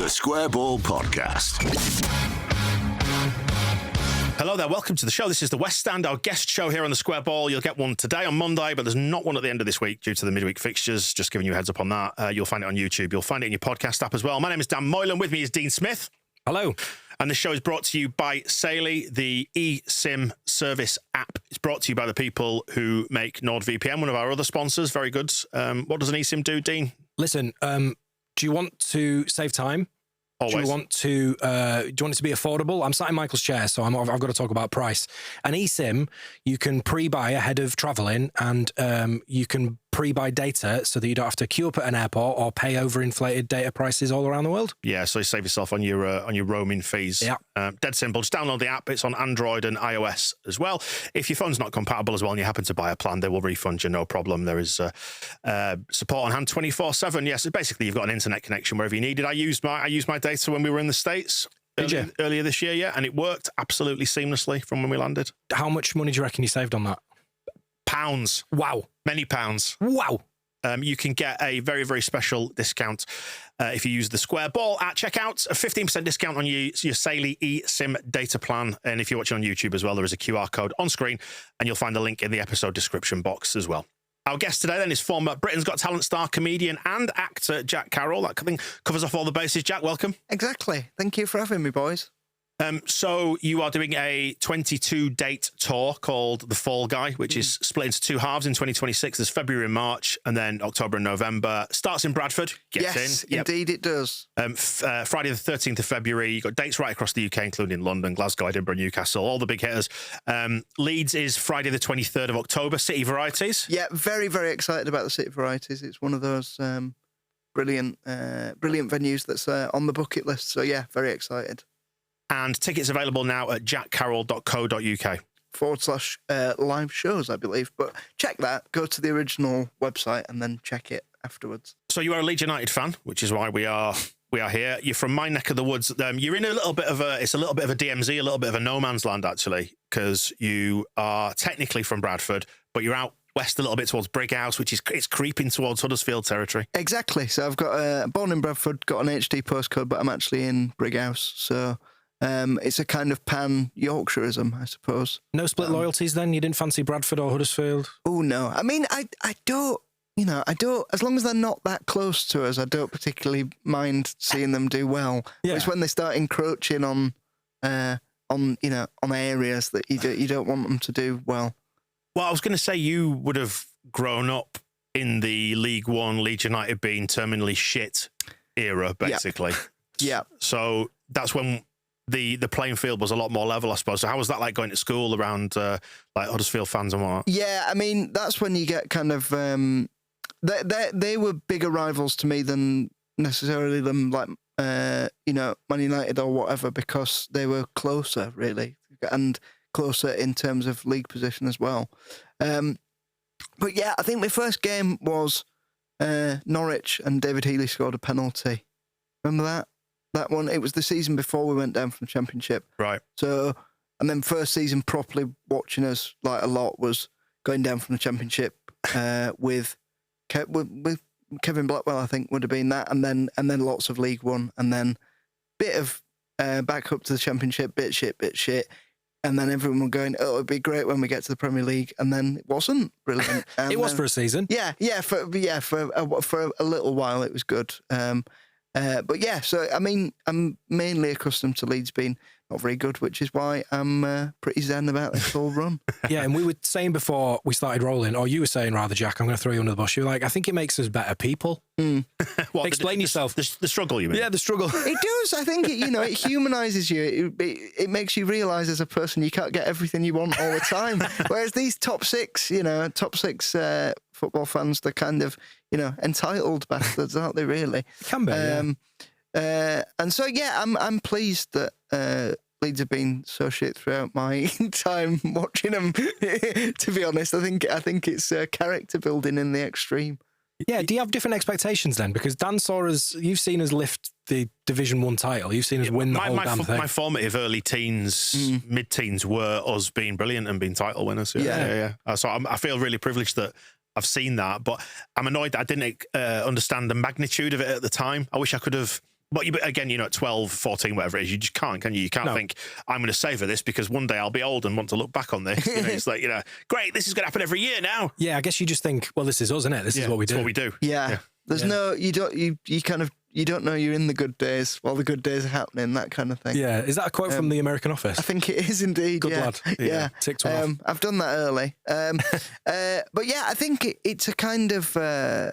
The Square Ball Podcast. Hello there, welcome to the show. This is the West Stand, our guest show here on the Square Ball. You'll get one today on Monday, but there's not one at the end of this week due to the midweek fixtures. Just giving you a heads up on that. You'll find it on YouTube. You'll find it in your podcast app as well. My name is Dan Moylan. With me is Dean Smith. Hello. And this show is brought to you by Saily, the eSIM service app. It's brought to you by the people who make NordVPN, one of our other sponsors. Very good. What does an eSIM do, Dean? Listen, do you want to save time? Always. Do you want it to be affordable? I'm sat in Michael's chair, so I've got to talk about price. An eSIM, you can pre-buy ahead of travelling, and you can pre-buy data so that you don't have to queue up at an airport or pay over inflated data prices all around the world. Yeah, so you save yourself on your roaming fees. Yeah. Dead simple. Just download the app. It's on Android and iOS as well. If your phone's not compatible as well and you happen to buy a plan, they will refund you, no problem. There is support on hand 24/7. Yes, basically you've got an internet connection wherever you need it. I used my data when we were in the States. Earlier this year, yeah, and it worked absolutely seamlessly from when we landed. How much money do you reckon you saved on that? Pounds. Wow. Many pounds. Wow. You can get a very, very special discount if you use the Square Ball at checkout. A 15% discount on your Saily eSIM data plan. And if you're watching on YouTube as well, there is a QR code on screen, and you'll find the link in the episode description box as well. Our guest today then is former Britain's Got Talent star, comedian and actor Jack Carroll. That thing covers off all the bases. Jack, welcome. Exactly. Thank you for having me, boys. So you are doing a 22-date tour called The Fall Guy, which is split into two halves in 2026. There's February and March, and then October and November. Starts in Bradford. Yes, in. Yep. Indeed it does. Friday the 13th of February. You've got dates right across the UK, including London, Glasgow, Edinburgh, Newcastle, all the big hitters. Leeds is Friday the 23rd of October. City Varieties. Yeah, very, very excited about the City Varieties. It's one of those brilliant venues that's on the bucket list. So yeah, very excited. And tickets available now at jackcarroll.co.uk. /live shows, I believe. But check that. Go to the original website and then check it afterwards. So you are a Leeds United fan, which is why we are here. You're from my neck of the woods. You're in a little bit of a DMZ, a little bit of a no man's land, actually, because you are technically from Bradford, but you're out west a little bit towards Brighouse, which is it's creeping towards Huddersfield territory. Exactly. So I've got born in Bradford, got an HD postcode, but I'm actually in Brighouse. So it's a kind of pan-Yorkshireism, I suppose. No split loyalties then? You didn't fancy Bradford or Huddersfield? Oh, no. I mean, I don't, as long as they're not that close to us, I don't particularly mind seeing them do well. Yeah. It's when they start encroaching on areas that you don't want them to do well. Well, I was going to say you would have grown up in the League One, Leeds United being terminally shit era, basically. Yeah. So that's when the playing field was a lot more level, I suppose. So how was that like going to school around like Huddersfield fans and whatnot? Yeah, I mean, that's when you get kind of... they were bigger rivals to me than necessarily them like, Man United or whatever, because they were closer, really, and closer in terms of league position as well. But yeah, I think my first game was Norwich, and David Healy scored a penalty. Remember that? That one, it was the season before we went down from the Championship. Right. So, and then first season properly watching us like a lot was going down from the Championship with Kevin Blackwell, I think would have been that, and then lots of League One, and then bit of back up to the Championship, bit shit, and then everyone were going, oh, it'd be great when we get to the Premier League, and then it wasn't brilliant. And it was for a season. For a little while it was good. But yeah, so I mean, I'm mainly accustomed to Leeds being not very good, which is why I'm pretty zen about this whole run. Yeah, and we were saying before we started rolling, or you were saying rather, Jack, I'm going to throw you under the bus. You were like, I think it makes us better people. Explain yourself. The struggle, you mean? Yeah, the struggle. It does. I think it humanises you. It makes you realise as a person you can't get everything you want all the time. Whereas these top six football fans, they're kind of, entitled bastards, aren't they, really? Can be, and so, yeah, I'm pleased that Leeds have been so shit throughout my time watching them, to be honest. I think it's character building in the extreme. Yeah, do you have different expectations then? Because Dan saw us, you've seen us lift the Division 1 title. You've seen us win the whole damn thing. My formative early teens, mid-teens were us being brilliant and being title winners. Yeah. So I feel really privileged that I've seen that, but I'm annoyed that I didn't understand the magnitude of it at the time. I wish I could have But again, at 12, 14, whatever it is, you just can't, can you? You can't think, I'm going to savour this because one day I'll be old and want to look back on this. It's like, great, this is going to happen every year now. Yeah, I guess you just think, well, this is us, isn't it? This is what we do. It's what we do. Yeah. There's no, you don't know you're in the good days while the good days are happening, that kind of thing. Yeah. Is that a quote from The American Office? I think it is indeed. Good lad. Yeah. Ticked one off. I've done that early. But yeah, I think it's a kind of, I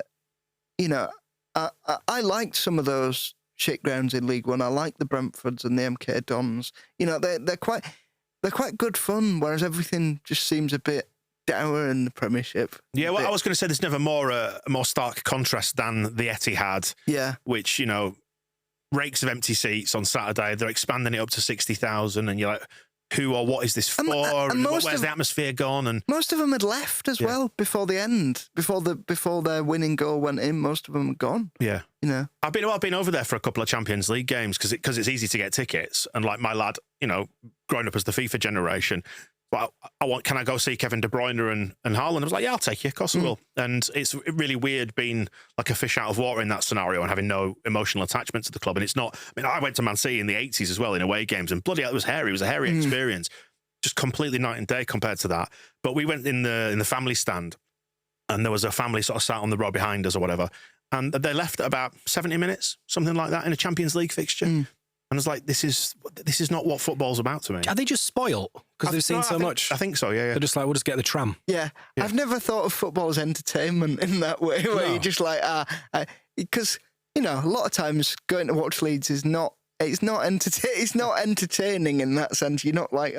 liked some of those shit grounds in League One. I like the Brentfords and the MK Dons. They're quite good fun, whereas everything just seems a bit dour in the Premiership. Yeah, well, I was going to say there's never a more stark contrast than the Etihad. Yeah. Which, rakes of empty seats on Saturday. They're expanding it up to 60,000 and you're like, who or what is this for? And where's the atmosphere gone? And most of them had left as well before the end. Before their winning goal went in, most of them had gone. Yeah. I've been over there for a couple of Champions League games because it's easy to get tickets. And like my lad, growing up as the FIFA generation, can I go see Kevin De Bruyne and Haaland? I was like, yeah, I'll take you. Of course I will. And it's really weird being like a fish out of water in that scenario and having no emotional attachment to the club. And it's not, I went to Man City in the 80s as well in away games and bloody hell, it was hairy. It was a hairy experience. Just completely night and day compared to that. But we went in the family stand and there was a family sort of sat on the row behind us or whatever. And they left at about 70 minutes, something like that, in a Champions League fixture. And I was like, this is not what football's about to me. Are they just spoiled because they've seen so much? I think so, yeah. They're just like, we'll just get the tram. Yeah. I've never thought of football as entertainment in that way, where you're just like, because, a lot of times going to watch Leeds is not entertaining in that sense. You're not like,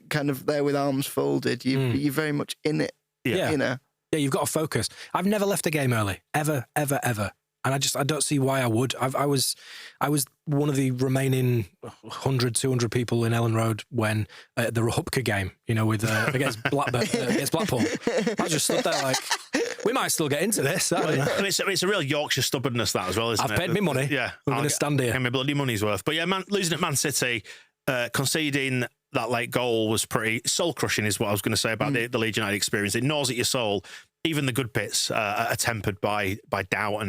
kind of there with arms folded. You're very much in it. Yeah. Yeah, you've got to focus. I've never left a game early, ever, ever, ever. And I don't see why I would. I was one of the remaining 100, 200 people in Ellen Road when the Rahupka game, with against Blackpool. I just stood there like, we might still get into this. I don't know. And it's a real Yorkshire stubbornness, that as well, isn't it? I've paid me money. Yeah, I'm going to stand here. And my bloody money's worth. But yeah, losing at Man City, conceding that late goal was pretty soul crushing, is what I was going to say about the Leeds United experience. It gnaws at your soul. Even the good bits are tempered by doubt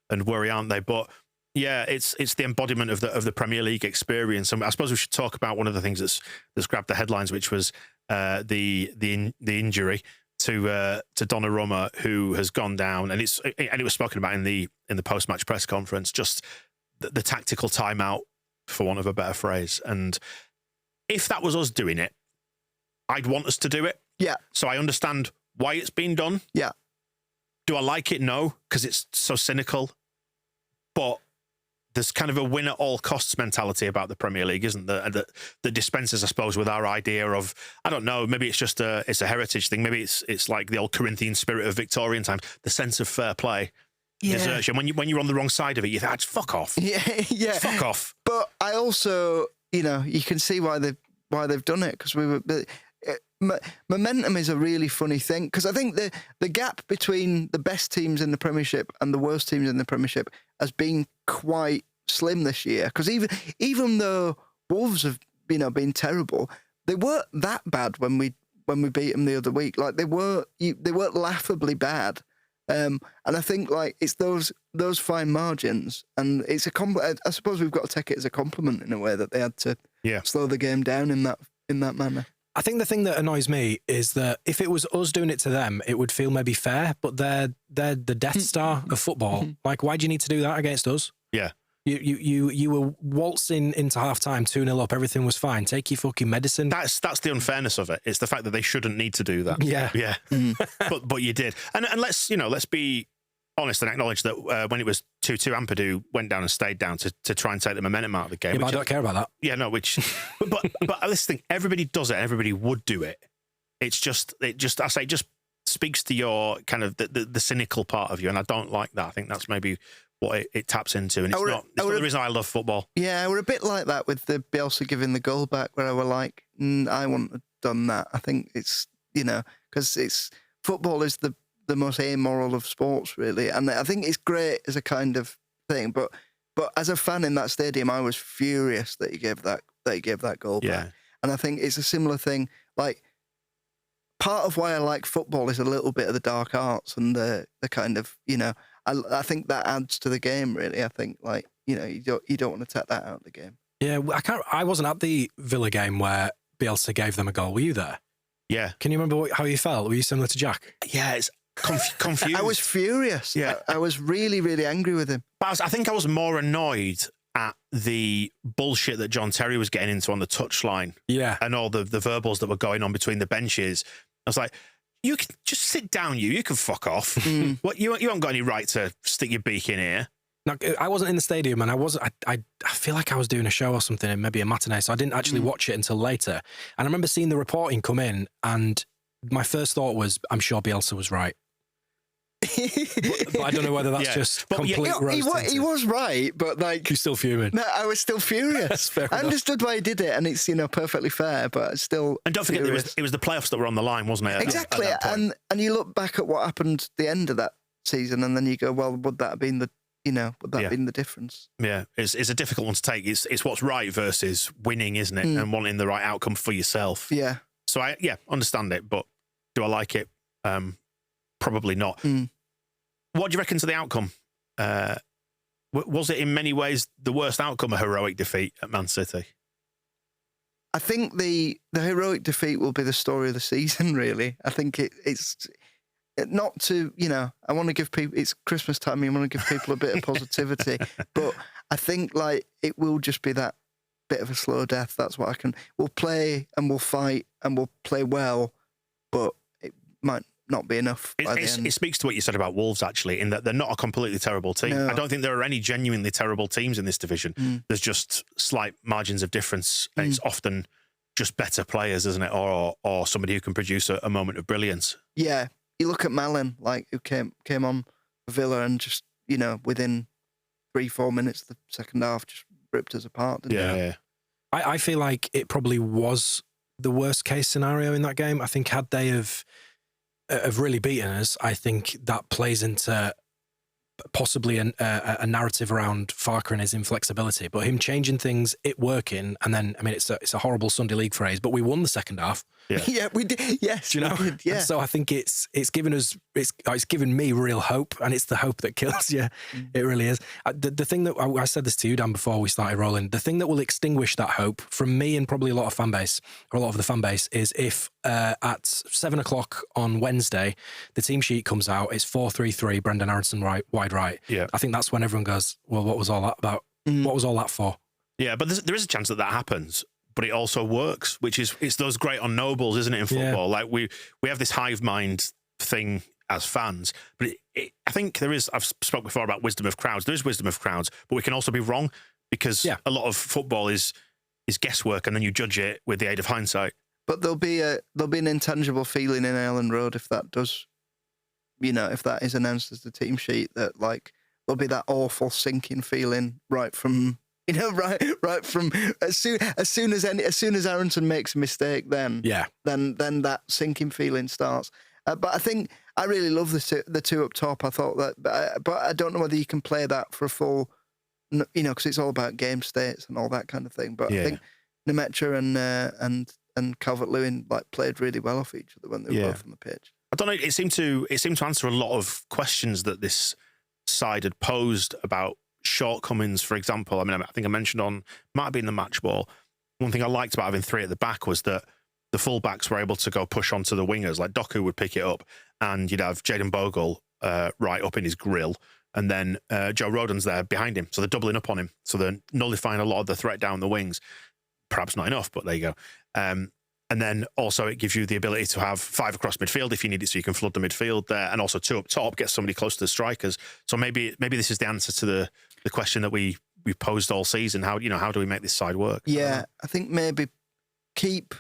and worry, aren't they? But yeah, it's the embodiment of the Premier League experience. And I suppose we should talk about one of the things that's grabbed the headlines, which was the injury to Donnarumma, who has gone down, and it was spoken about in the post match press conference. Just the tactical timeout, for want of a better phrase. And if that was us doing it, I'd want us to do it. Yeah. So I understand why it's been done. Yeah. Do I like it? No, because it's so cynical. But there's kind of a win at all costs mentality about the Premier League, isn't there? That dispenses, I suppose, with our idea of, I don't know, maybe it's just a heritage thing. Maybe it's like the old Corinthian spirit of Victorian times, the sense of fair play. Yeah. Desertion. When you're on the wrong side of it, you think, fuck off. Yeah. Fuck off. But I also, you can see why they've done it, because momentum is a really funny thing, because I think the gap between the best teams in the Premiership and the worst teams in the Premiership has been quite slim this year. Because even though Wolves have been terrible, they weren't that bad when we beat them the other week. Like they weren't laughably bad. And I think like it's those fine margins, and it's I suppose we've got to take it as a compliment in a way that they had to slow the game down in that manner. I think the thing that annoys me is that if it was us doing it to them, it would feel maybe fair, but they're the Death Star of football. Like, why do you need to do that against us? Yeah. You were waltzing into half-time, 2-0 up, everything was fine. Take your fucking medicine. That's the unfairness of it. It's the fact that they shouldn't need to do that. Yeah. Yeah. But you did. And let's be honest and acknowledge that when it was 2-2, Ampadu went down and stayed down to try and take the momentum out of the game. Yeah, but I don't care about that. Yeah, no, but listen, everybody does it. Everybody would do it. It just speaks to your kind of the cynical part of you, and I don't like that. I think that's maybe what it taps into, and it's not the reason I love football. Yeah, we're a bit like that with the Bielsa giving the goal back, where I were like, I wouldn't have done that. I think it's, because football is the most amoral of sports, really, and I think it's great as a kind of thing. But as a fan in that stadium, I was furious that he gave that goal back, and I think it's a similar thing. Like, part of why I like football is a little bit of the dark arts and the kind of, I think that adds to the game. Really, I think you don't want to take that out of the game. Yeah, I wasn't at the Villa game where Bielsa gave them a goal. Were you there? Yeah. Can you remember how you felt? Were you similar to Jack? Yeah, it's confused. I was furious. Yeah. I was really, really angry with him. But I think I was more annoyed at the bullshit that John Terry was getting into on the touchline. Yeah. And all the verbals that were going on between the benches. I was like, you can just sit down, you can fuck off. What you haven't got any right to stick your beak in here. Now, I wasn't in the stadium, and I feel like I was doing a show or something, and maybe a matinee, so I didn't actually watch it until later. And I remember seeing the reporting come in, and my first thought was, I'm sure Bielsa was right. but I don't know whether that's just complete roast. He was right, but like... You're still fuming. No, I was still furious. I understood why he did it, and it's perfectly fair, but still... And don't forget, it was the playoffs that were on the line, wasn't it? Exactly, and you look back at what happened at the end of that season, and then you go, well, would that have been the... would that have been the difference? Yeah, it's a difficult one to take. It's what's right versus winning, isn't it? And wanting the right outcome for yourself. Yeah. So I understand it, but do I like it? Probably not. What do you reckon to the outcome? Was it in many ways the worst outcome, a heroic defeat at Man City? I think the heroic defeat will be the story of the season, really. I think it's... Not to, I want to give people, it's Christmas time, I want to give people a bit of positivity, but I think it will just be that bit of a slow death. That's what we'll play and we'll fight and we'll play well, but it might not be enough by the end. It speaks to what you said about Wolves, actually, in that they're not a completely terrible team. No. I don't think there are any genuinely terrible teams in this division. There's just slight margins of difference. It's often just better players, isn't it? Or somebody who can produce a moment of brilliance. Yeah. You look at Malin, who came on for Villa and just, within 3-4 minutes of the second half, just ripped us apart, didn't he? Yeah. I feel like it probably was the worst case scenario in that game. I think had they have really beaten us, I think that plays into possibly a narrative around Farke and his inflexibility, but him changing things, it working, and then, it's a horrible Sunday League phrase, but we won the second half. Yeah, yeah, we did. Yes, do you know? Yeah. And so I think it's given us it's given me real hope, and it's the hope that kills you. It really is. The thing that I said this to you, Dan, before we started rolling. The thing that will extinguish that hope from me and probably a lot of the fan base is if at 7:00 on Wednesday the team sheet comes out. It's 4-3-3. Brendan Aronson wide right. Yeah, I think that's when everyone goes, well, what was all that about? What was all that for? Yeah, but there is a chance that happens. But it also works, it's those great unknowables, isn't it, in football? Like we have this hive mind thing as fans, but I think there is, I've spoke before about wisdom of crowds. There is wisdom of crowds, but we can also be wrong because a lot of football is guesswork and then you judge it with the aid of hindsight. But there'll be an intangible feeling in Ellen Road if that does, if that is announced as the team sheet, that there'll be that awful sinking feeling right from... right from as soon as Aronson makes a mistake, then that sinking feeling starts. But I think I really love the two up top. I thought that, but I don't know whether you can play that for a full, because it's all about game states and all that kind of thing. But I think Nemetra and Calvert-Lewin played really well off each other when they were both on the pitch. I don't know. It seemed to answer a lot of questions that this side had posed about shortcomings, for example. I think I mentioned might have been the match ball. One thing I liked about having three at the back was that the fullbacks were able to go push onto the wingers. Like Doku would pick it up, and you'd have Jayden Bogle right up in his grill, and then Joe Rodon's there behind him. So they're doubling up on him. So they're nullifying a lot of the threat down the wings. Perhaps not enough, but there you go. And then also it gives you the ability to have 5 across midfield if you need it, so you can flood the midfield there, and also 2 up top, get somebody close to the strikers. So maybe this is the answer to the question that we posed all season. How do we make this side work? Yeah, I think maybe keep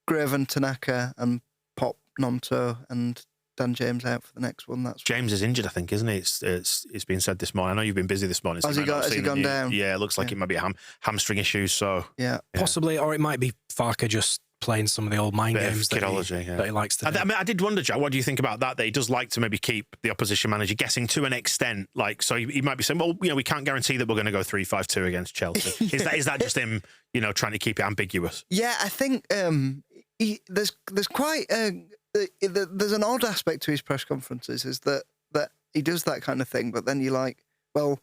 Graven, Tanaka, and pop Nonto and Dan James out for the next one. James is injured, I think, isn't he? It's been said this morning. I know you've been busy this morning. Has he gone down? Yeah, it looks like it might be hamstring issues. So possibly, or it might be Farke just playing some of the old mind games that he likes to do. I did wonder, Jack, what do you think about that he does like to maybe keep the opposition manager guessing to an extent? So he might be saying, well, we can't guarantee that we're going to go 3-5-2 against Chelsea. Is that just him, trying to keep it ambiguous? Yeah, I think there's quite there's an odd aspect to his press conferences, is that he does that kind of thing, but then you're like, well,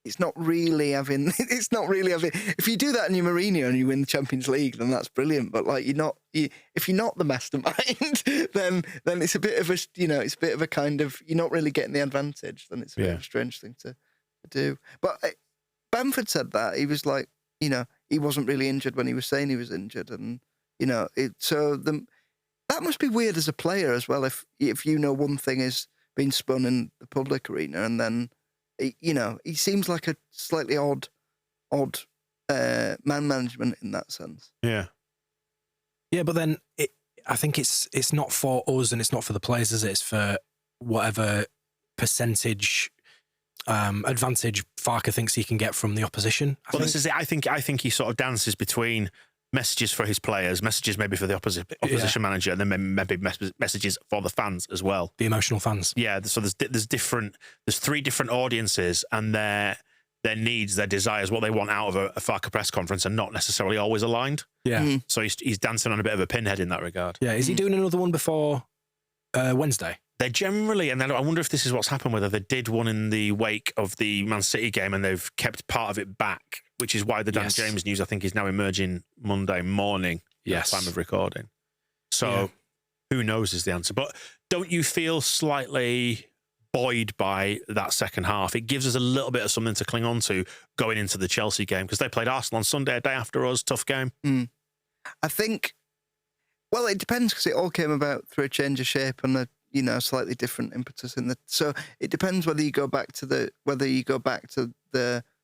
it's not really having. If you do that in your Mourinho and you win the Champions League, then that's brilliant. But like, if you're not the mastermind, then it's a bit of a, it's a bit of a kind of, you're not really getting the advantage. Then it's a bit of a strange thing to do. But Bamford said that he was like, he wasn't really injured when he was saying he was injured, and that must be weird as a player as well. If one thing is being spun in the public arena, and then he seems like a slightly odd man management in that sense. Yeah, but then I think it's not for us and it's not for the players, is it? It's for whatever percentage advantage Farke thinks he can get from the opposition. This is it. I think he sort of dances between messages for his players, messages maybe for the opposition manager, and then maybe messages for the fans as well. The emotional fans. Yeah. So there's 3 different audiences, and their needs, their desires, what they want out of a Farke press conference, are not necessarily always aligned. Yeah. So he's dancing on a bit of a pinhead in that regard. Yeah. Is he doing another one before Wednesday? They generally, and then I wonder if this is what's happened, whether they did one in the wake of the Man City game and they've kept part of it back, which is why the Dan James news, I think, is now emerging Monday morning at the time of recording. So who knows is the answer. But don't you feel slightly buoyed by that second half? It gives us a little bit of something to cling on to going into the Chelsea game, because they played Arsenal on Sunday, a day after us. Tough game. I think, well, it depends, because it all came about through a change of shape and a slightly different impetus in the. So it depends whether you go back to the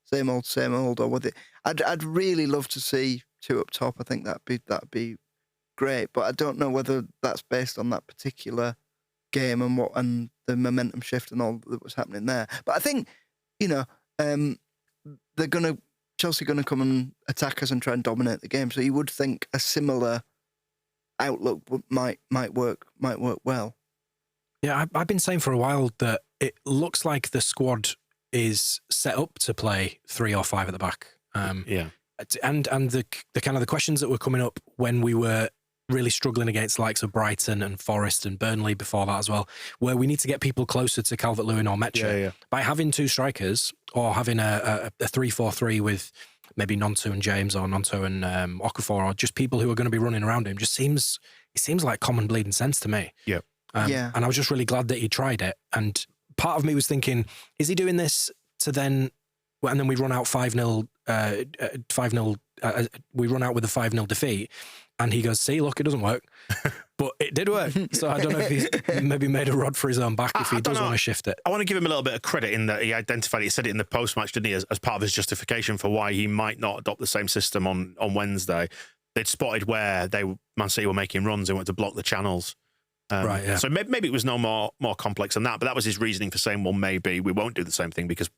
same old, or whether I'd really love to see 2 up top. I think that'd be great, but I don't know whether that's based on that particular game and the momentum shift and all that was happening there. But I think Chelsea gonna come and attack us and try and dominate the game. So you would think a similar outlook might work well. Yeah, I've been saying for a while that it looks like the squad is set up to play 3 or 5 at the back. And the kind of the questions that were coming up when we were really struggling against the likes of Brighton and Forest and Burnley before that as well, where we need to get people closer to Calvert-Lewin or Mecha. By having 2 strikers, or having a 3-4-3 with maybe Nonto and James, or Nonto and Okafor, or just people who are going to be running around him, it seems like common bleeding sense to me. And I was just really glad that he tried it. And part of me was thinking, is he doing this to then, and then we run out 5-0, we run out with a 5-0 defeat, and he goes, see, look, it doesn't work. But it did work. So I don't know if he's maybe made a rod for his own back if he does want to shift it. I want to give him a little bit of credit in that he identified, he said it in the post-match, didn't he, as part of his justification for why he might not adopt the same system on Wednesday. They'd spotted where Man City were making runs and went to block the channels. So maybe it was no more complex than that, but that was his reasoning for saying, well, maybe we won't do the same thing because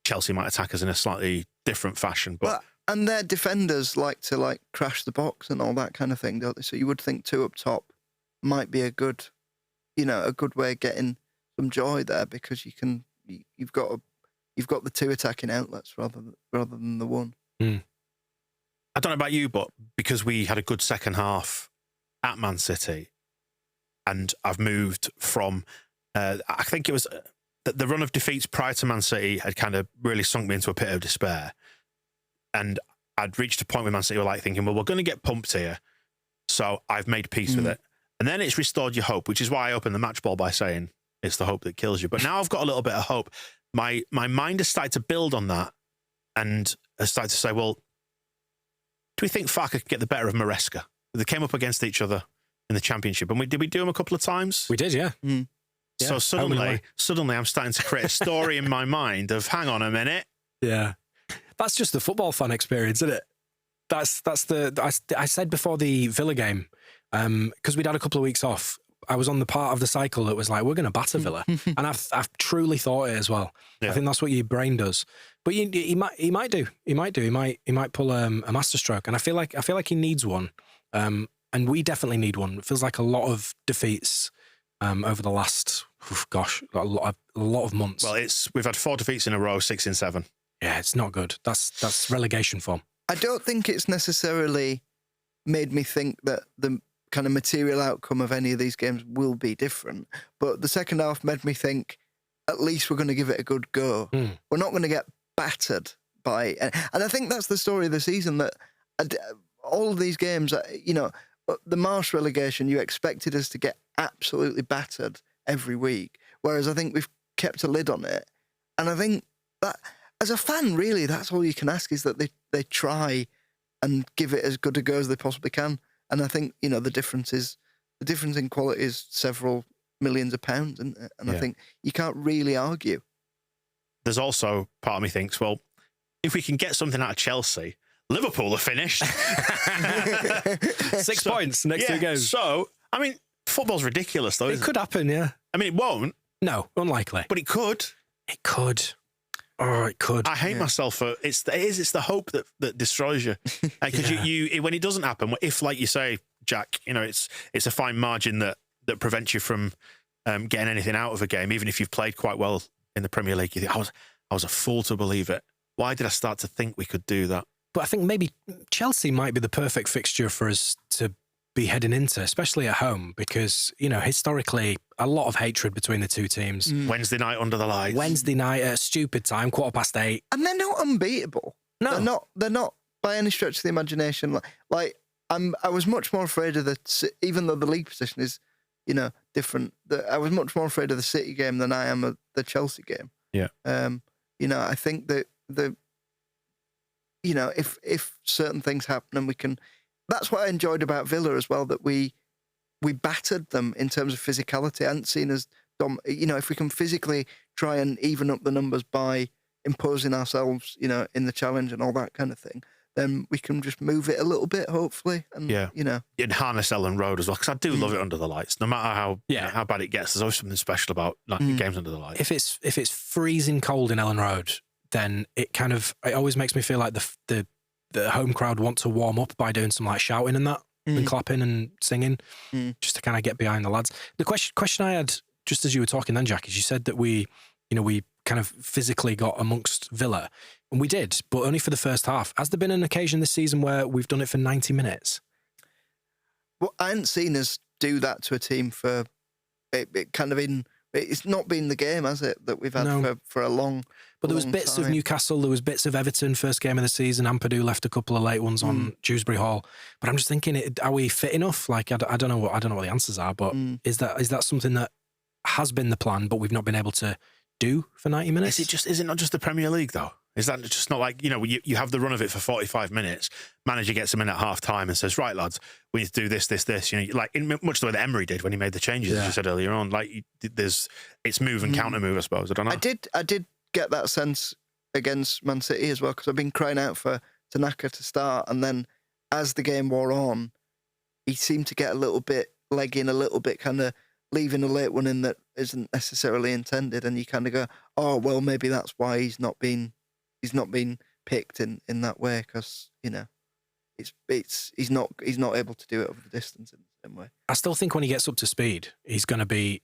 Chelsea might attack us in a slightly different fashion. But and their defenders like to crash the box and all that kind of thing, don't they? So you would think 2 up top might be a good way of getting some joy there, because you've got the 2 attacking outlets rather than the 1. I don't know about you, but because we had a good second half at Man City, and I've moved from, I think it was the run of defeats prior to Man City had kind of really sunk me into a pit of despair. And I'd reached a point with Man City where thinking, well, we're going to get pumped here. So I've made peace with it. And then it's restored your hope, which is why I opened the match ball by saying it's the hope that kills you. But now I've got a little bit of hope. My mind has started to build on that and has started to say, well, do we think Farke could get the better of Maresca? They came up against each other in the Championship, and did we do them a couple of times? We did, yeah. So suddenly I'm starting to create a story in my mind of, hang on a minute. Yeah. That's just the football fan experience, isn't it? I said before the Villa game, because we'd had a couple of weeks off, I was on the part of the cycle that was like, we're going to batter Villa. And I've truly thought it as well. Yeah. I think that's what your brain does. But he might pull a masterstroke. And I feel like he needs one. And we definitely need one. It feels like a lot of defeats over the last, a lot of months. Well, we've had 4 defeats in a row, 6 in 7. Yeah, it's not good. That's relegation form. I don't think it's necessarily made me think that the kind of material outcome of any of these games will be different. But the second half made me think at least we're going to give it a good go. We're not going to get battered by... And I think that's the story of the season, that all of these games, you know, the Marsh relegation, you expected us to get absolutely battered every week, whereas I think we've kept a lid on it. And I think that, as a fan, really, that's all you can ask, is that they try and give it as good a go as they possibly can. And I think, you know, the difference in quality is several millions of pounds, isn't it? And I think you can't really argue. There's also part of me thinks, well, if we can get something out of Chelsea, Liverpool are finished. 6 points next 2 games. So, I mean, football's ridiculous, though. It could happen, yeah. I mean, it won't. No, unlikely. But it could. It could. Oh, it could. I hate myself for it's the hope that destroys you, because you when it doesn't happen, if, like you say, Jack, you know, it's a fine margin that prevents you from getting anything out of a game, even if you've played quite well in the Premier League. You think, I was a fool to believe it. Why did I start to think we could do that? But I think maybe Chelsea might be the perfect fixture for us to be heading into, especially at home, because, you know, historically, a lot of hatred between the two teams. Wednesday night under the lights. Wednesday night at a stupid time, 8:15. And they're not unbeatable. No. They're not by any stretch of the imagination. Like I was much more afraid of even though the league position is, you know, different. I was much more afraid of the City game than I am of the Chelsea game. Yeah. You know, I think that you know, if certain things happen and we can, that's what I enjoyed about Villa as well, that we battered them in terms of physicality. I hadn't seen as you know, if we can physically try and even up the numbers by imposing ourselves, you know, in the challenge and all that kind of thing, then we can just move it a little bit, hopefully. And, you know. And harness Ellen Road as well, because I do love it under the lights. No matter how bad it gets, there's always something special about games under the lights. If it's freezing cold in Ellen Road, then it always makes me feel like the home crowd want to warm up by doing some like shouting and that, and clapping and singing, just to kind of get behind the lads. The question I had just as you were talking then, Jack, is you said that we kind of physically got amongst Villa, and we did, but only for the first half. Has there been an occasion this season where we've done it for 90 minutes? Well, I hadn't seen us do that to a team for it kind of in. It's not been the game, has it, that we've had for a long. But there was bits of Newcastle, there was bits of Everton, first game of the season. Ampadu left a couple of late ones on Dewsbury Hall. But I'm just thinking, are we fit enough? Like, I don't know what the answers are, but is that something that has been the plan, but we've not been able to do for 90 minutes? Is it not just the Premier League though? Is that just not like, you know, you have the run of it for 45 minutes, manager gets them in at half time and says, right, lads, we need to do this, you know, like in much the way that Emery did when he made the changes, as you said earlier on, like it's move and counter move, I suppose. I don't know. I did get that sense against Man City as well, because I've been crying out for Tanaka to start, and then as the game wore on, he seemed to get a little bit leg in, a little bit kind of leaving a late one in that isn't necessarily intended, and you kind of go, oh well, maybe that's why he's not been picked in that way, because, you know, he's not able to do it over the distance in the same way. I still think when he gets up to speed, he's going to be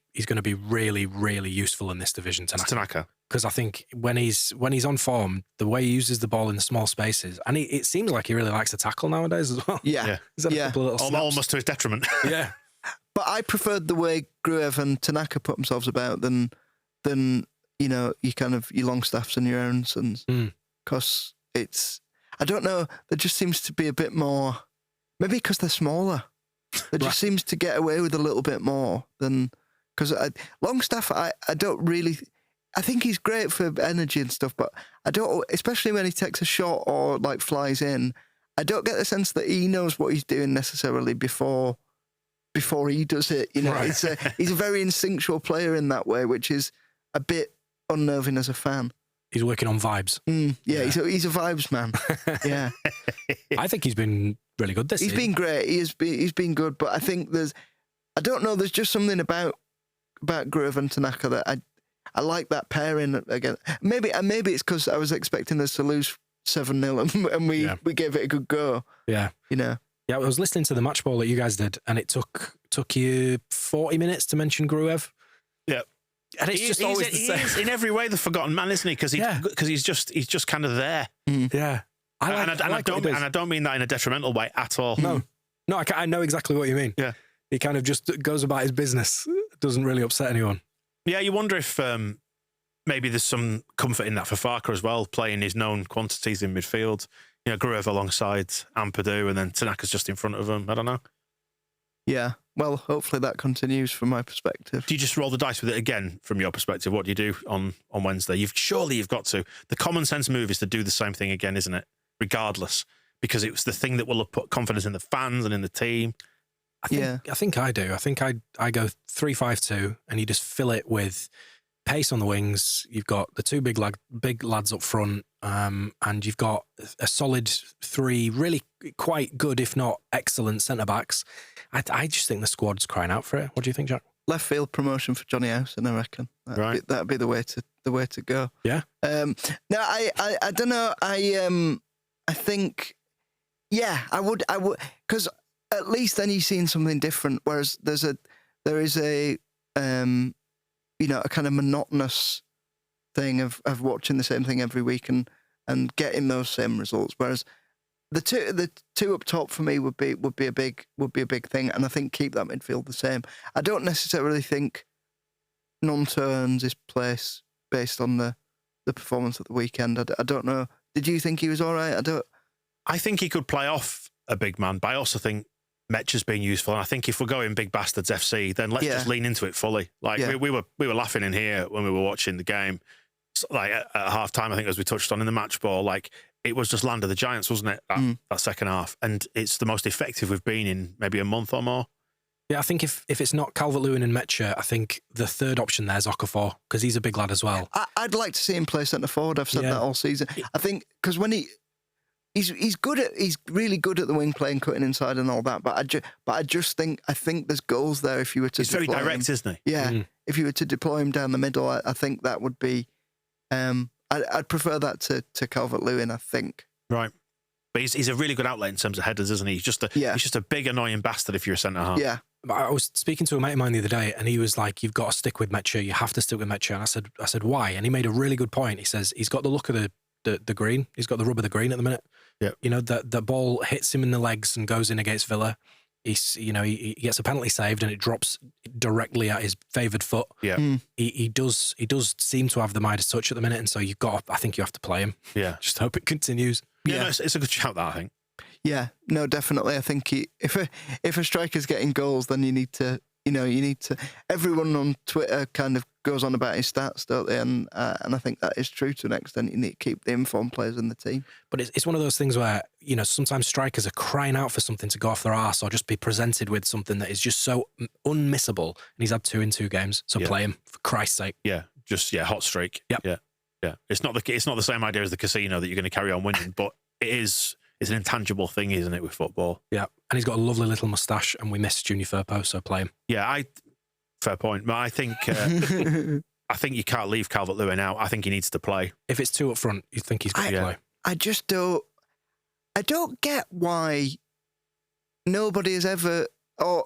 really, really useful in this division. Tanaka, because I think when he's on form, the way he uses the ball in the small spaces, and it seems like he really likes to tackle nowadays as well. Yeah. He's had a couple of little snaps. Almost to his detriment. Yeah. But I preferred the way Gruev and Tanaka put themselves about than you know, your Longstaffs and your Aaronsons, because it's, I don't know, there just seems to be a bit more, maybe because they're smaller, there just seems to get away with a little bit more than, because Longstaff, I don't really, I think he's great for energy and stuff, but I don't, especially when he takes a shot or like flies in, I don't get the sense that he knows what he's doing necessarily before he does it. You know, he's a very instinctual player in that way, which is a bit unnerving as a fan. He's working on vibes. Yeah. He's a vibes man. Yeah. I think he's been really good this season. He's been great. He's been good, but I think there's just something about Gruev and Tanaka that I like that pairing again. Maybe it's because I was expecting us to lose 7-0 and we gave it a good go. Yeah. You know. Yeah, I was listening to the match ball that you guys did, and it took you 40 minutes to mention Gruev. Yeah. And it's just always the same. He's in every way the forgotten man, isn't he? Because he's just kind of there. Yeah. I don't mean that in a detrimental way at all. No, I know exactly what you mean. Yeah. He kind of just goes about his business. Doesn't really upset anyone. Yeah, you wonder if maybe there's some comfort in that for Farke as well, playing his known quantities in midfield. You know, Gruev alongside Ampadu, and then Tanaka's just in front of him. I don't know. Yeah. Well, hopefully that continues from my perspective. Do you just roll the dice with it again from your perspective? What do you do on Wednesday? Surely you've got to. The common sense move is to do the same thing again, isn't it? Regardless, because it was the thing that will have put confidence in the fans and in the team. I think I do. I think I go 3-5-2, and you just fill it with pace on the wings. You've got the two big lads up front, and you've got a solid 3 really quite good, if not excellent, centre backs. I just think the squad's crying out for it. What do you think, Jack? Left field promotion for Johnny Howson, I reckon. That'd be the way to go. Yeah. No, I don't know. I think, yeah, I would, because at least then you've seen something different. Whereas there is a a kind of monotonous thing of watching the same thing every week and getting those same results. Whereas the two up top for me would be a big thing, and I think keep that midfield the same. I don't necessarily think Nonto earns his place based on the performance at the weekend. I don't know. Did you think he was all right? I think he could play off a big man, but I also think Metcher's being useful. And I think if we're going Big Bastards FC, then let's just lean into it fully. Like we were laughing in here when we were watching the game. Like at half time, I think, as we touched on in the match ball, like it was just land of the giants, wasn't it? That second half. And it's the most effective we've been in maybe a month or more. Yeah, I think if it's not Calvert-Lewin and Metcher, I think the third option there is Okafor, because he's a big lad as well. I'd like to see him play centre forward. I've said that all season. I think because when he's really good at the wing play and cutting inside and all that. But I think there's goals there if you were to. He's very direct, isn't he? Yeah. If you were to deploy him down the middle, I think that would be. I'd prefer that to Calvert-Lewin, I think. Right. But he's a really good outlet in terms of headers, isn't he? He's just a big annoying bastard if you're a centre half. Yeah. I was speaking to a mate of mine the other day, and he was like, "You've got to stick with Metcher. You have to stick with Metcher." And I said, "Why?" And he made a really good point. He says he's got the look of the green. He's got the rub of the green at the minute. Yeah. You know, the ball hits him in the legs and goes in against Villa. He gets a penalty saved and it drops directly at his favoured foot. Yeah. He does seem to have the Midas touch at the minute, and so I think you have to play him. Yeah. Just hope it continues. Yeah, no, it's a good shout, that, I think. Yeah, no, definitely. I think if a striker's getting goals, then you need to. Everyone on Twitter kind of goes on about his stats, don't they? And I think that is true to an extent. You need to keep the informed players in the team. But it's one of those things where, sometimes strikers are crying out for something to go off their arse or just be presented with something that is just so unmissable. And he's had 2 in 2 games, so play him for Christ's sake. Yeah, hot streak. Yep. Yeah. It's not the same idea as the casino that you're going to carry on winning, but it's an intangible thing, isn't it, with football? Yeah, and he's got a lovely little moustache, and we miss Junior Firpo, so play him. Yeah, fair point. But I think I think you can't leave Calvert-Lewin out. I think he needs to play. If it's 2 up front, you think he's got to play. I just don't. I don't get why nobody has ever, or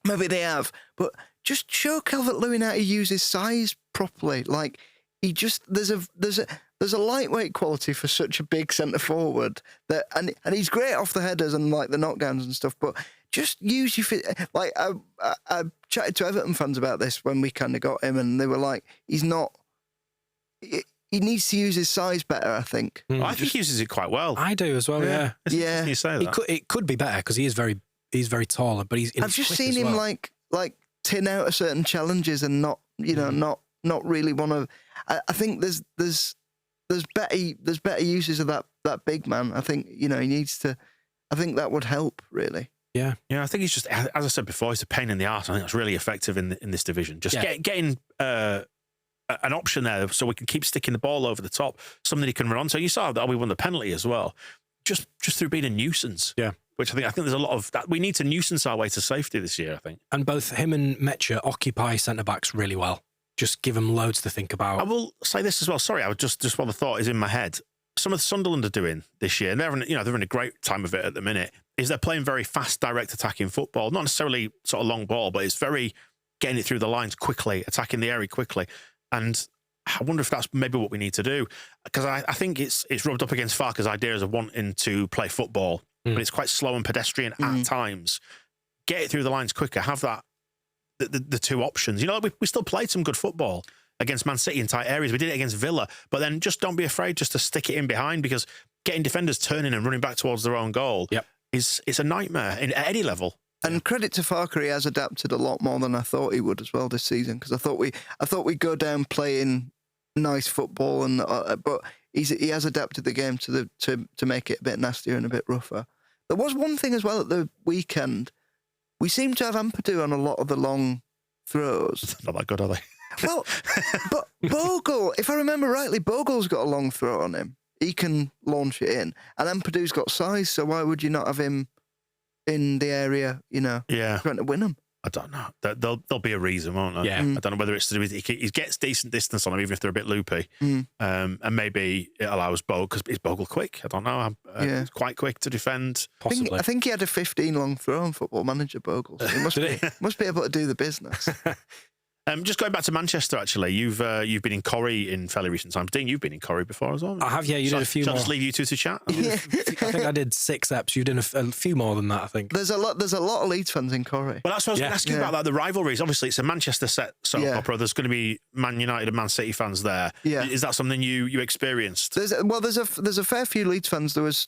maybe they have, but just show Calvert-Lewin how to use his size properly. Like there's a lightweight quality for such a big centre forward that, and he's great off the headers and like the knockdowns and stuff. But just use your fit. Like I chatted to Everton fans about this when we kind of got him, and they were like, he's not. He needs to use his size better, I think. I think he uses it quite well. I do as well. Yeah. You say that. It could be better because he's very tall, but he's. I've just seen him like tin out of certain challenges and not really want to. I think there's better uses of that big man. I think he needs to. I think that would help really. Yeah. I think he's just, as I said before, he's a pain in the arse. I think that's really effective in this division. Just getting an option there so we can keep sticking the ball over the top, something he can run on. So you saw that we won the penalty as well, just through being a nuisance. Yeah. Which I think there's a lot of that. We need to nuisance our way to safety this year, I think. And both him and Metcher occupy centre backs really well. Just give them loads to think about. I will say this as well. Sorry, I would just while the thought is in my head. Some of Sunderland are doing this year, and they're in a great time of it at the minute, is they're playing very fast, direct attacking football. Not necessarily sort of long ball, but it's very getting it through the lines quickly, attacking the area quickly. And I wonder if that's maybe what we need to do. Because I think it's rubbed up against Farke's ideas of wanting to play football, but it's quite slow and pedestrian at times. Get it through the lines quicker, have that, the 2 options. We still played some good football against Man City in tight areas. We did it against Villa. But then just don't be afraid just to stick it in behind, because getting defenders turning and running back towards their own goal is it's a nightmare at any level. And credit to Farker, he has adapted a lot more than I thought he would as well this season, because I thought we'd go down playing nice football, and but he has adapted the game to make it a bit nastier and a bit rougher. There was one thing as well at the weekend. We seem to have Ampadu on a lot of the long throws. Not that good, are they? Well, but Bogle, if I remember rightly, Bogle's got a long throw on him. He can launch it in, and Ampadu's got size. So why would you not have him in the area, trying to win them? I don't know. There'll be a reason, won't there? Yeah. I don't know whether it's to do with he gets decent distance on them, even if they're a bit loopy. And maybe it allows Bogle, because is Bogle quick? I don't know. He's quite quick to defend. Possibly. I think he had a 15 long throw on Football Manager, Bogle. So he must be able to do the business. Just going back to Manchester, actually, you've been in Corrie in fairly recent times. Dean, you've been in Corrie before as well. I have, yeah. You did a few shall more. I just leave you two to chat? I think I did 6 eps. You did a few more than that, I think. There's a lot of Leeds fans in Corrie. Well, that's what I was going to ask you about, the rivalries. Obviously, it's a Manchester set soap opera. There's going to be Man United and Man City fans there. Yeah. Is that something you experienced? There's a fair few Leeds fans. There was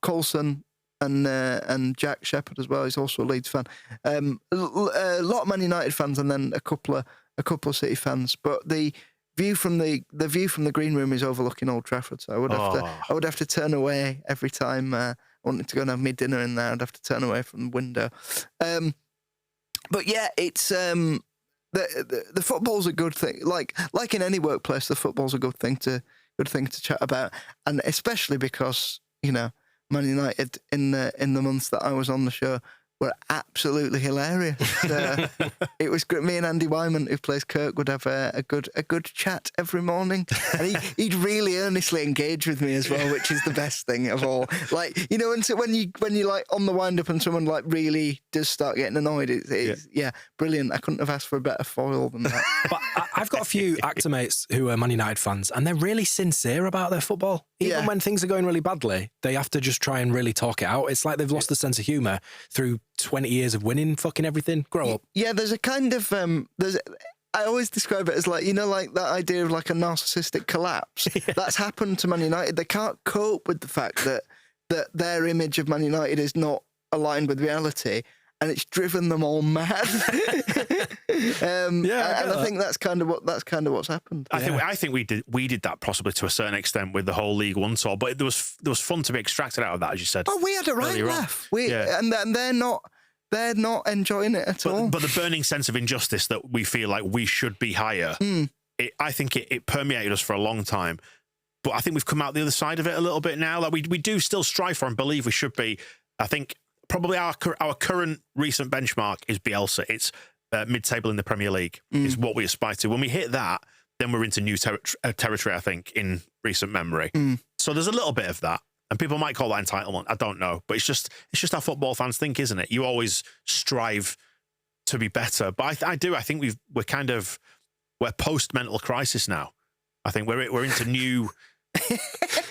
Coulson and Jack Shepherd as well. He's also a Leeds fan. A lot of Man United fans, and then a couple of City fans. But the view from the green room is overlooking Old Trafford. So I would have to turn away every time I wanted to go and have my dinner in there. I'd have to turn away from the window. But yeah, it's the football's a good thing. Like in any workplace, the football's a good thing to chat about, and especially because Man United in the months that I was on the show were absolutely hilarious. It was good. Me and Andy Wyman, who plays Kirk, would have a good chat every morning, and he'd really earnestly engage with me as well, which is the best thing of all. Like, when you like on the wind up and someone like really does start getting annoyed, it's brilliant. I couldn't have asked for a better foil than that. But I've got a few actor mates who are Man United fans, and they're really sincere about their football. Even when things are going really badly, they have to just try and really talk it out. It's like they've lost the sense of humour through 20 years of winning fucking everything. Grow up. Yeah, there's a kind of I always describe it as like that idea of like a narcissistic collapse. That's happened to Man United. They can't cope with the fact that their image of Man United is not aligned with reality, and it's driven them all mad. I think that's kind of what's happened. I think we did that possibly to a certain extent with the whole League One tour, but there was fun to be extracted out of that, as you said. Oh, we had a right laugh. And they're not enjoying it at all. But the burning sense of injustice that we feel like we should be higher, I think it permeated us for a long time. But I think we've come out the other side of it a little bit now. Like we do still strive for and believe we should be. I think probably our current recent benchmark is Bielsa. It's mid-table in the Premier League is what we aspire to. When we hit that, then we're into new territory, I think, in recent memory. So there's a little bit of that. And people might call that entitlement. I don't know. But it's just how football fans think, isn't it? You always strive to be better. But I think we're post-mental crisis now. I think we're into new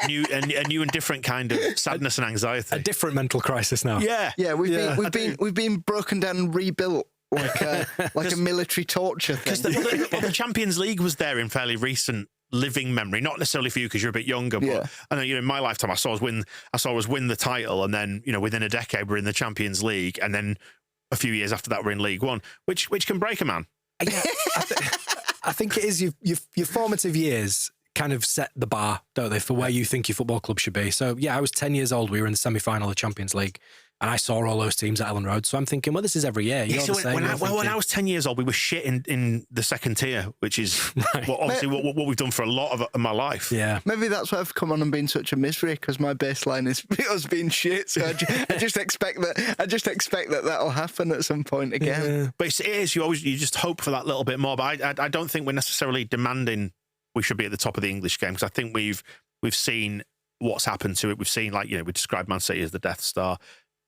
and different kind of sadness and anxiety. A different mental crisis now. Yeah. We've been broken down and rebuilt like a military torture thing. Because the Champions League was there in fairly recent living memory, not necessarily for you because you're a bit younger, but I know in my lifetime I saw us win the title, and then within a decade we're in the Champions League, and then a few years after that we're in League One, which can break a man. Yeah, I think it is your formative years kind of set the bar, don't they, for where you think your football club should be. So yeah, I was 10 years old. We were in the semi-final of the Champions League, and I saw all those teams at Ellen Road. So I'm thinking, well, this is every year. When I was 10 years old, we were shit in the second tier, which is what we've done for a lot of my life. Yeah. Maybe that's why I've come on and been such a misery, because my baseline is us being shit. So I just expect that that'll happen at some point again. Yeah. But it is, you just hope for that little bit more. But I don't think we're necessarily demanding we should be at the top of the English game, because I think we've seen what's happened to it. We've seen, we described Man City as the Death Star,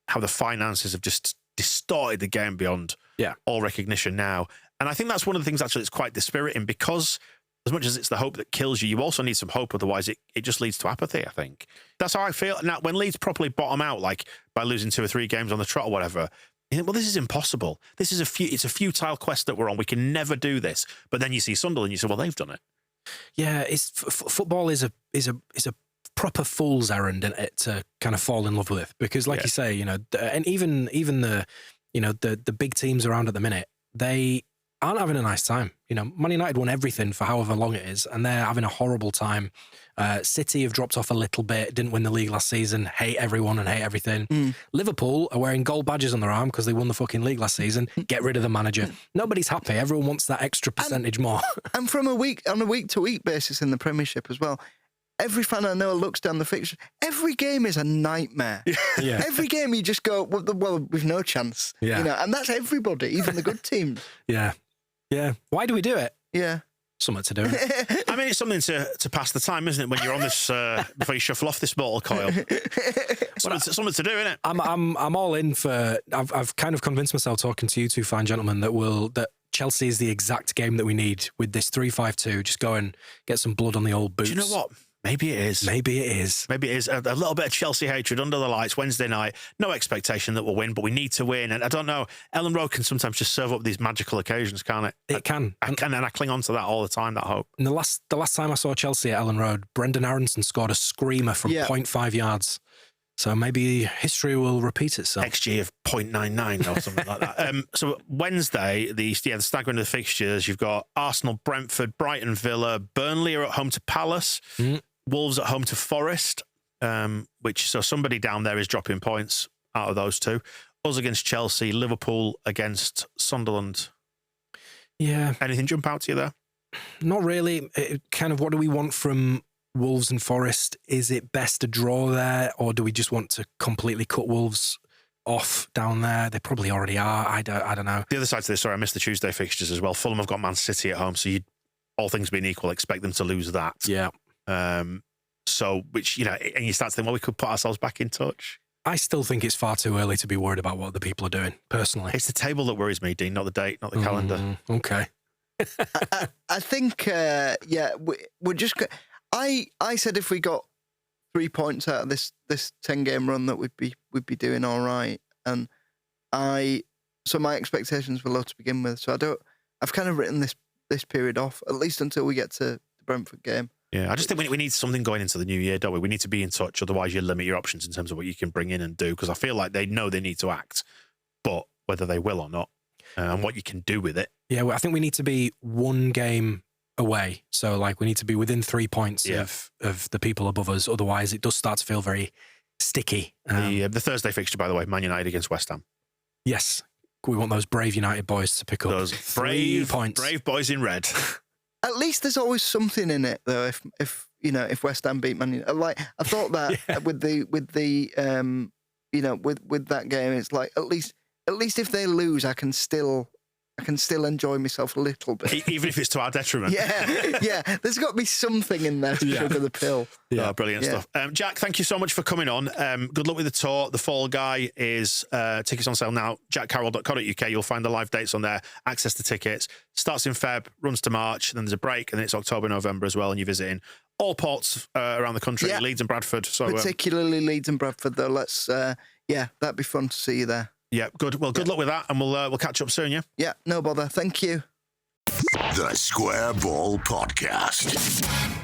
how the finances have just distorted the game beyond all recognition now. And I think that's one of the things actually that's quite dispiriting, because as much as it's the hope that kills you, you also need some hope. Otherwise, it just leads to apathy, I think. That's how I feel. Now, when Leeds properly bottom out, like by losing 2 or 3 games on the trot or whatever, Well, this is impossible. This is it's a futile quest that we're on. We can never do this. But then you see Sunderland, and you say, well, they've done it. Yeah, it's football is a proper fool's errand in it to kind of fall in love with, because, like you say, and even the the big teams around at the minute, they aren't having a nice time. Man United won everything for however long it is, and they're having a horrible time. City have dropped off a little bit, didn't win the league last season, hate everyone and hate everything. Liverpool are wearing gold badges on their arm because they won the fucking league last season. Get rid of the manager. Nobody's happy. Everyone wants that extra percentage more. And on a week-to-week basis in the Premiership as well, every fan I know looks down the fixture. Every game is a nightmare. Yeah. Every game you just go, well, we've no chance. Yeah. And that's everybody, even the good teams. Yeah. Yeah. Why do we do it? Yeah. Something to do. I mean, it's something to pass the time, isn't it? When you're on this, before you shuffle off this mortal coil. Something to do, isn't it? I'm all in for. I've kind of convinced myself, talking to you two fine gentlemen, that Chelsea is the exact game that we need with this 3-5-2. Just go and get some blood on the old boots. Do you know what? Maybe it is. Maybe it is. Maybe it is. A little bit of Chelsea hatred under the lights Wednesday night. No expectation that we'll win, but we need to win. And I don't know, Ellen Road can sometimes just serve up these magical occasions, can't it? It can. And I cling on to that all the time, that hope. And the last time I saw Chelsea at Ellen Road, Brendan Aronson scored a screamer from 0.5 yards. So maybe history will repeat itself. XG of 0.99 or something like that. So Wednesday, the staggering of the fixtures, you've got Arsenal, Brentford, Brighton, Villa, Burnley are at home to Palace. Wolves at home to Forest, so somebody down there is dropping points out of those two. Us against Chelsea, Liverpool against Sunderland. Yeah. Anything jump out to you there? Not really. Kind of what do we want from Wolves and Forest? Is it best to draw there, or do we just want to completely cut Wolves off down there? They probably already are. I don't know. The other side to this, sorry, I missed the Tuesday fixtures as well. Fulham have got Man City at home, so you'd, all things being equal, expect them to lose that. Yeah. So, which, and you start to think, well, we could put ourselves back in touch. I still think it's far too early to be worried about what the people are doing, personally. It's the table that worries me, Dean, not the date, not the calendar. Okay. I think, we're just... I said if we got 3 points out of this 10-game run that we'd be doing all right. And so my expectations were low to begin with. So I've kind of written this period off, at least until we get to the Brentford game. Yeah, I just think we need something going into the new year, don't we? We need to be in touch, otherwise you limit your options in terms of what you can bring in and do, because I feel like they know they need to act, but whether they will or not, and what you can do with it. Yeah, well, I think we need to be one game away. So, we need to be within 3 points of the people above us, otherwise it does start to feel very sticky. The Thursday fixture, by the way, Man United against West Ham. Yes, we want those brave United boys to pick up those 3 points. Brave boys in red. At least there's always something in it, though. If West Ham beat Man United, I thought that with that game, it's like at least if they lose, I can still enjoy myself a little bit, even if it's to our detriment. Yeah. There's got to be something in there to sugar the pill. Yeah, brilliant stuff. Jack, thank you so much for coming on. Good luck with the tour. The Fall Guy is tickets on sale now. jackcarroll.co.uk. You'll find the live dates on there. Access to tickets. Starts in Feb, runs to March, then there's a break, and then it's October, November as well. And you're visiting all ports around the country, Leeds and Bradford. So particularly Leeds and Bradford, though. Let's that'd be fun to see you there. Yeah, good. Well, good luck with that, and we'll catch up soon, yeah? Yeah, no bother. Thank you. The Square Ball Podcast.